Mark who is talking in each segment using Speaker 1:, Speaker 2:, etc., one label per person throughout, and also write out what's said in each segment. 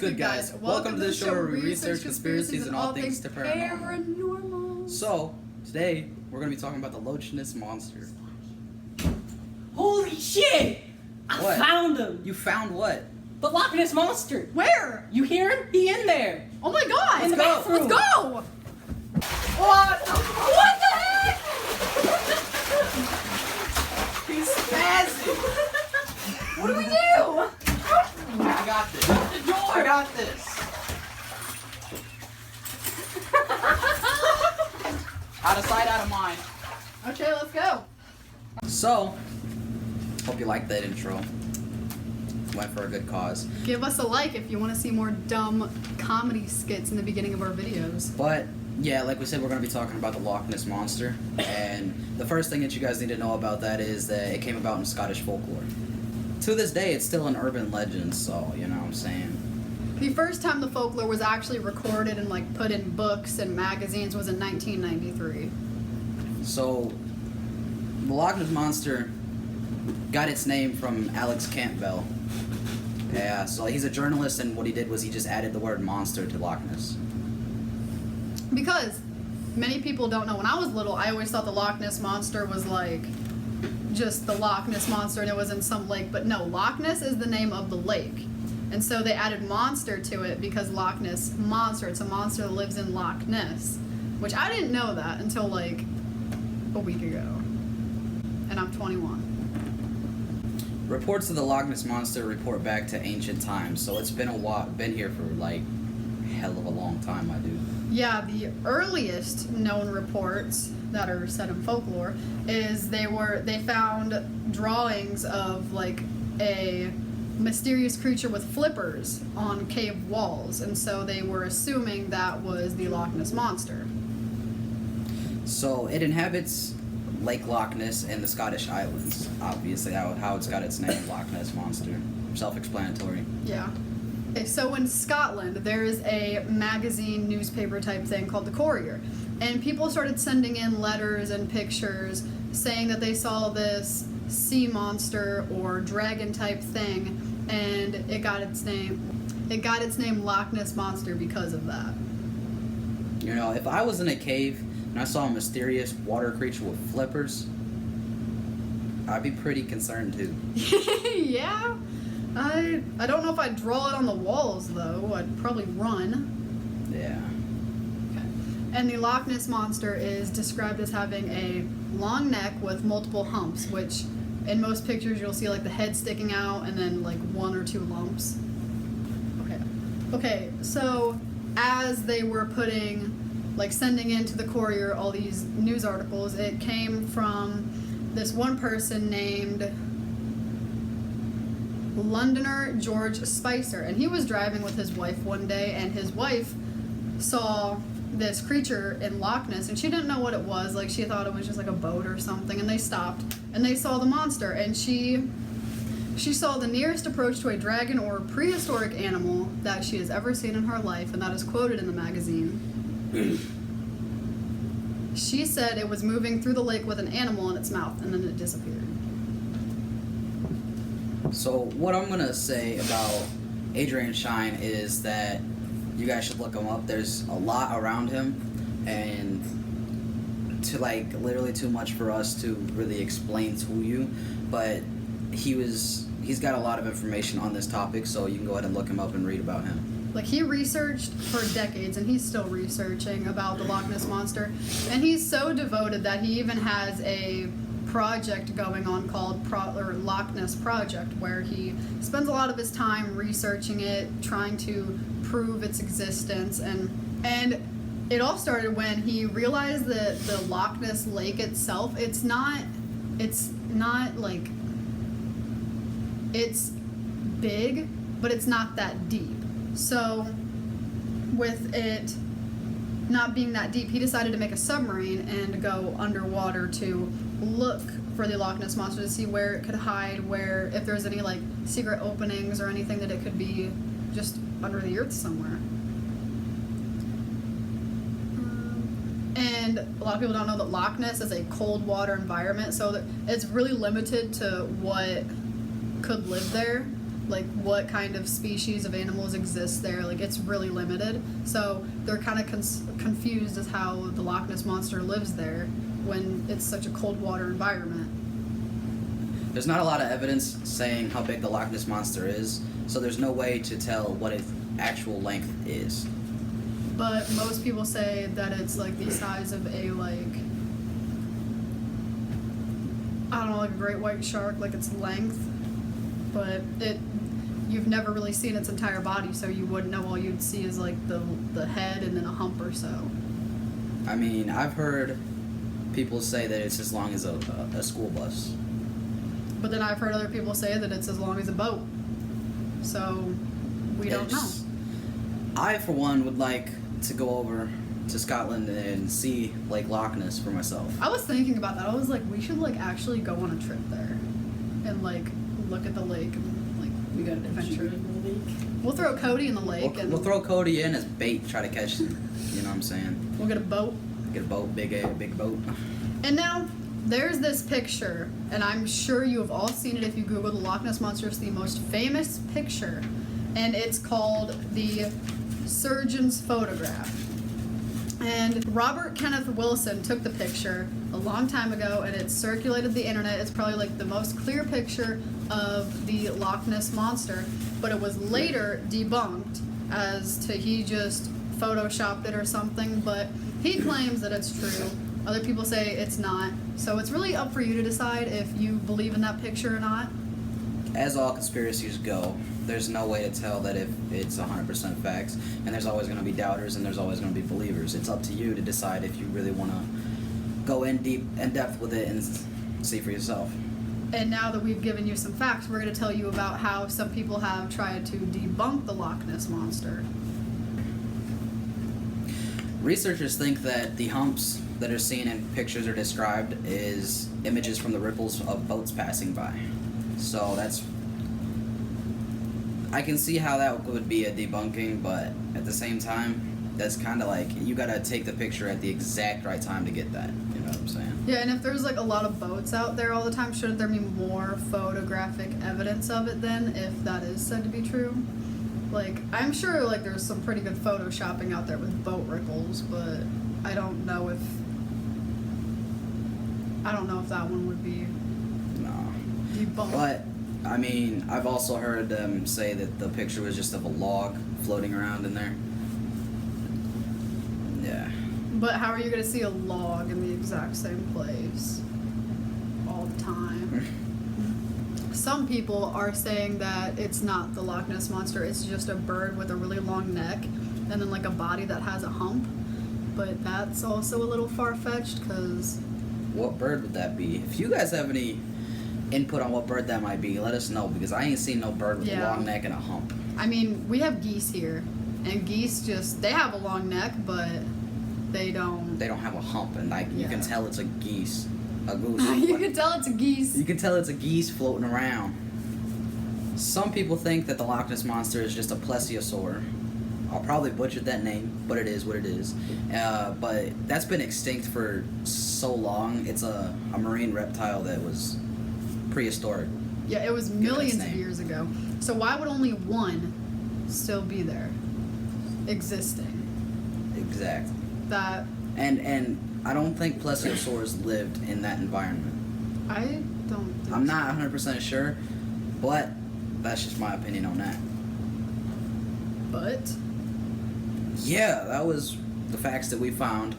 Speaker 1: good, guys? Welcome to the show where we research conspiracies and all things to paranormal. So, today, we're going to be talking about the Loch Ness Monster.
Speaker 2: Holy shit! I found him!
Speaker 1: You found what?
Speaker 2: The Loch Ness Monster!
Speaker 3: Where?
Speaker 2: You hear him? He in there!
Speaker 3: Oh my god!
Speaker 2: In the bathroom!
Speaker 3: Let's go!
Speaker 2: What?
Speaker 3: What the heck?
Speaker 1: He's spazzing!
Speaker 3: What do we do?
Speaker 1: I got this.
Speaker 2: The door!
Speaker 1: I got this. Out of sight, out of mind.
Speaker 3: Okay, let's go.
Speaker 1: So, hope you liked that intro. Went for a good cause.
Speaker 3: Give us a like if you want to see more dumb comedy skits in the beginning of our videos.
Speaker 1: But, yeah, like we said, we're going to be talking about the Loch Ness Monster. And the first thing that you guys need to know about that is that it came about in Scottish folklore. To this day, it's still an urban legend, so, you know what I'm saying?
Speaker 3: The first time the folklore was actually recorded and put in books and magazines was in 1993.
Speaker 1: So, the Loch Ness Monster got its name from Alex Campbell. Yeah, so he's a journalist, and what he did was he just added the word monster to Loch Ness.
Speaker 3: Because many people don't know, when I was little, I always thought the Loch Ness Monster was just the Loch Ness Monster and it was in some lake. But no, Loch Ness is the name of the lake. And so they added monster to it because Loch Ness Monster. It's a monster that lives in Loch Ness. Which I didn't know that until a week ago. And I'm 21.
Speaker 1: Reports of the Loch Ness Monster report back to ancient times, so it's been here for hell of a long time, my dude.
Speaker 3: Yeah, the earliest known reports that are set in folklore is they found drawings of a mysterious creature with flippers on cave walls, and so they were assuming that was the Loch Ness Monster.
Speaker 1: So it inhabits Lake Loch Ness and the Scottish Islands. Obviously, how it's got its name, Loch Ness Monster. Self-explanatory.
Speaker 3: Yeah. Okay, so in Scotland, there is a magazine, newspaper type thing called the Courier. And people started sending in letters and pictures saying that they saw this sea monster or dragon type thing, and it got its name Loch Ness Monster because of that.
Speaker 1: You know, if I was in a cave and I saw a mysterious water creature with flippers, I'd be pretty concerned too.
Speaker 3: Yeah. I don't know if I'd draw it on the walls though. I'd probably run.
Speaker 1: Yeah.
Speaker 3: Okay. And the Loch Ness Monster is described as having a long neck with multiple humps, which in most pictures you'll see the head sticking out and then one or two lumps. Okay, so as they were sending into the Courier all these news articles, it came from this one person named Londoner George Spicer, and he was driving with his wife one day, and his wife saw this creature in Loch Ness, and she didn't know what it was. She thought it was just a boat or something, and they stopped and they saw the monster, and she saw the nearest approach to a dragon or prehistoric animal that she has ever seen in her life, and that is quoted in the magazine. She said it was moving through the lake with an animal in its mouth, and then it disappeared.
Speaker 1: So what I'm gonna say about Adrian Shine is that you guys should look him up. There's a lot around him, and literally too much for us to really explain to you, but he's got a lot of information on this topic, so you can go ahead and look him up and read about him.
Speaker 3: He researched for decades, and he's still researching about the Loch Ness Monster, and he's so devoted that he even has a project going on called Loch Ness Project, where he spends a lot of his time researching it, trying to prove its existence, and it all started when he realized that the Loch Ness Lake itself, it's big, but it's not that deep. So with it not being that deep, he decided to make a submarine and go underwater to look for the Loch Ness Monster to see where it could hide, if there's any secret openings or anything that it could be just under the earth somewhere. And a lot of people don't know that Loch Ness is a cold water environment, so that it's really limited to what could live there. like what kind of species of animals exist there. Like it's really limited. So they're kind of confused as how the Loch Ness Monster lives there when it's such a cold water environment.
Speaker 1: There's not a lot of evidence saying how big the Loch Ness Monster is, so there's no way to tell what its actual length is.
Speaker 3: But most people say that it's like the size of a I don't know, like a great white shark, like its length. But you've never really seen its entire body, so you wouldn't know. All you'd see is like the head and then a hump or so.
Speaker 1: I mean, I've heard people say that it's as long as a school bus.
Speaker 3: But then I've heard other people say that it's as long as a boat. So we don't know.
Speaker 1: I, for one, would like to go over to Scotland and see Lake Loch Ness for myself.
Speaker 3: I was thinking about that. I was like, we should like actually go on a trip there and like look at the lake and like
Speaker 2: We got an
Speaker 3: adventure.
Speaker 2: adventure in the lake.
Speaker 3: We'll throw Cody in the lake and
Speaker 1: We'll throw Cody in as bait, try to catch him. You know what I'm saying?
Speaker 3: we'll get a boat.
Speaker 1: Get a boat, big boat.
Speaker 3: And now there's this picture, and I'm sure you have all seen it if you Google the Loch Ness Monster. It's the most famous picture, and it's called the Surgeon's Photograph. And Robert Kenneth Wilson took the picture a long time ago, and it circulated the internet. It's probably like the most clear picture of the Loch Ness Monster, but it was later debunked as to he just photoshopped it or something, but he claims that it's true. Other people say it's not. So it's really up for you to decide if you believe in that picture or not.
Speaker 1: As all conspiracies go, there's no way to tell that if it's 100% facts, and there's always going to be doubters and there's always going to be believers. It's up to you to decide if you really want to go in depth with it and see for yourself.
Speaker 3: And now that we've given you some facts, we're going to tell you about how some people have tried to debunk the Loch Ness Monster.
Speaker 1: Researchers think that the humps that are seen in pictures or described is images from the ripples of boats passing by. So I can see how that would be a debunking, but at the same time, that's kind of like, you gotta take the picture at the exact right time to get that, you know what I'm saying?
Speaker 3: Yeah, and if there's like a lot of boats out there all the time, shouldn't there be more photographic evidence of it then, if that is said to be true? Like, I'm sure like there's some pretty good photoshopping out there with boat ripples, but I don't know if that one would be
Speaker 1: No.
Speaker 3: debunked.
Speaker 1: But, I mean, I've also heard them say that the picture was just of a log floating around in there. Yeah.
Speaker 3: But how are you going to see a log in the exact same place all the time? Some people are saying that it's not the Loch Ness Monster, it's just a bird with a really long neck and then like a body that has a hump. But that's also a little far-fetched because...
Speaker 1: What bird would that be? If you guys have any input on what bird that might be, let us know, because I ain't seen no bird with a long neck and a hump.
Speaker 3: I mean, we have geese here, and geese they have a long neck, but they don't...
Speaker 1: They don't have a hump, and like you can tell it's a goose.
Speaker 3: You can tell it's a geese.
Speaker 1: You can tell it's a geese floating around. Some people think that the Loch Ness Monster is just a plesiosaur. I'll probably butcher that name, but it is what it is. But that's been extinct for so long. It's a marine reptile that was prehistoric.
Speaker 3: Yeah, it was millions of years ago. So why would only one still be there, existing?
Speaker 1: Exactly.
Speaker 3: That
Speaker 1: And I don't think plesiosaurs lived in that environment.
Speaker 3: I don't think
Speaker 1: I'm not 100% sure, but that's just my opinion on that.
Speaker 3: But
Speaker 1: Yeah, that was the facts that we found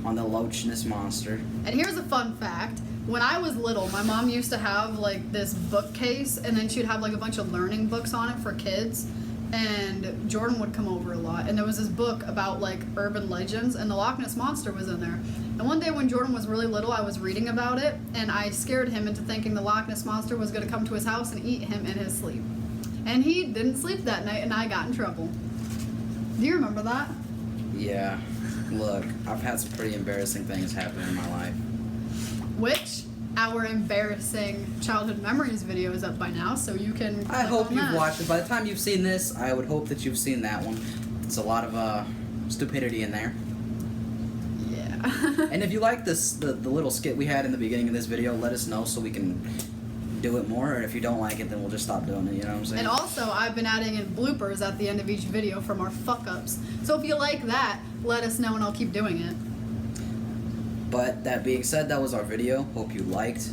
Speaker 1: on the Loch Ness Monster.
Speaker 3: and here's a fun fact. When I was little, my mom used to have like this bookcase, and then she'd have like a bunch of learning books on it for kids. And Jordan would come over a lot, and there was this book about like urban legends, and the Loch Ness Monster was in there. And one day when Jordan was really little, I was reading about it, and I scared him into thinking the Loch Ness Monster was going to come to his house and eat him in his sleep. And he didn't sleep that night, and I got in trouble. Do you remember that?
Speaker 1: Yeah, look, I've had some pretty embarrassing things happen in my life.
Speaker 3: Which our embarrassing childhood memories video is up by now, so you can.
Speaker 1: I
Speaker 3: click
Speaker 1: hope
Speaker 3: on
Speaker 1: you've
Speaker 3: that.
Speaker 1: watched it. By the time you've seen this, I would hope that you've seen that one. It's a lot of stupidity in there.
Speaker 3: Yeah.
Speaker 1: And if you like this, the little skit we had in the beginning of this video, let us know so we can do it more, or if you don't like it, then we'll just stop doing it. You know what I'm saying?
Speaker 3: And also, I've been adding in bloopers at the end of each video from our fuck-ups. So if you like that, let us know and I'll keep doing it.
Speaker 1: But that being said, that was our video. Hope you liked.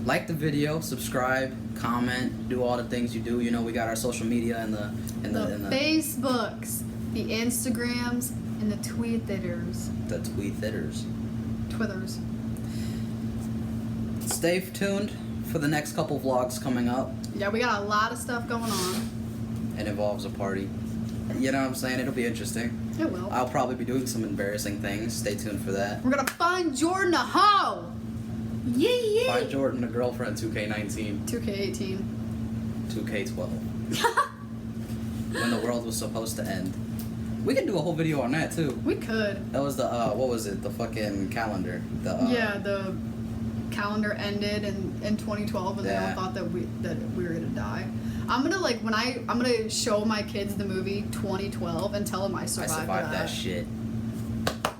Speaker 1: Like the video, subscribe, comment, do all the things you do. You know, we got our social media and the
Speaker 3: Facebooks, the Instagrams, and the Twitters.
Speaker 1: The Twitters.
Speaker 3: Twithers.
Speaker 1: Stay tuned for the next couple vlogs coming up.
Speaker 3: Yeah, we got a lot of stuff going on.
Speaker 1: It involves a party. You know what I'm saying? It'll be interesting.
Speaker 3: It will.
Speaker 1: I'll probably be doing some embarrassing things. Stay tuned for that.
Speaker 3: We're gonna find Jordan a hoe! Yee yee!
Speaker 1: Find Jordan a girlfriend, 2K19.
Speaker 3: 2K18.
Speaker 1: 2K12. When the world was supposed to end. We can do a whole video on that too.
Speaker 3: We could.
Speaker 1: That was the what was it? The fucking calendar.
Speaker 3: Yeah, the calendar ended in 2012 and they all thought that we were gonna die. I'm gonna I'm gonna show my kids the movie 2012 and tell them I survived
Speaker 1: that shit.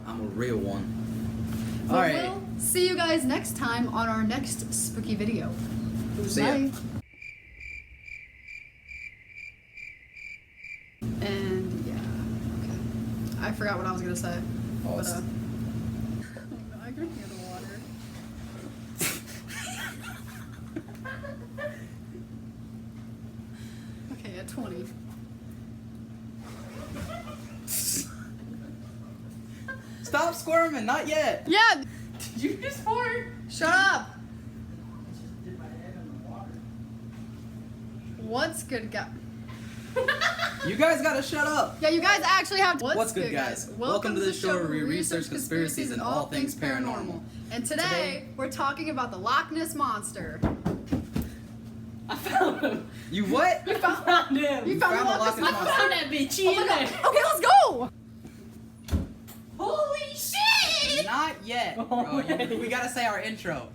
Speaker 1: I'm a real one.
Speaker 3: But
Speaker 1: All right.
Speaker 3: We'll see you guys next time on our next spooky video.
Speaker 1: See ya.
Speaker 3: Bye. And yeah, okay. I forgot what I was gonna say.
Speaker 1: Oh,
Speaker 3: But,
Speaker 1: it's-
Speaker 3: oh no, I can hear the water. Okay, at 20.
Speaker 1: Stop squirming, not yet.
Speaker 3: Yeah!
Speaker 2: Did you just fart?
Speaker 3: Shut up! What's good, guys?
Speaker 1: You guys gotta shut up.
Speaker 3: Yeah, you guys actually have.
Speaker 1: What's good, guys? Welcome to the show where we research conspiracies and all things paranormal.
Speaker 3: And today, we're talking about the Loch Ness Monster.
Speaker 2: I found him.
Speaker 1: You what?
Speaker 2: I found him.
Speaker 3: You found the
Speaker 1: found the
Speaker 3: Loch Ness
Speaker 1: Loch Ness
Speaker 2: I
Speaker 3: Monster?
Speaker 2: found that bitch. He
Speaker 3: Oh my
Speaker 2: in
Speaker 3: god.
Speaker 2: there.
Speaker 3: Okay, let's go!
Speaker 2: Holy shit!
Speaker 1: Not yet.
Speaker 2: Oh,
Speaker 1: Bro.
Speaker 2: wait.
Speaker 1: We gotta say our intro.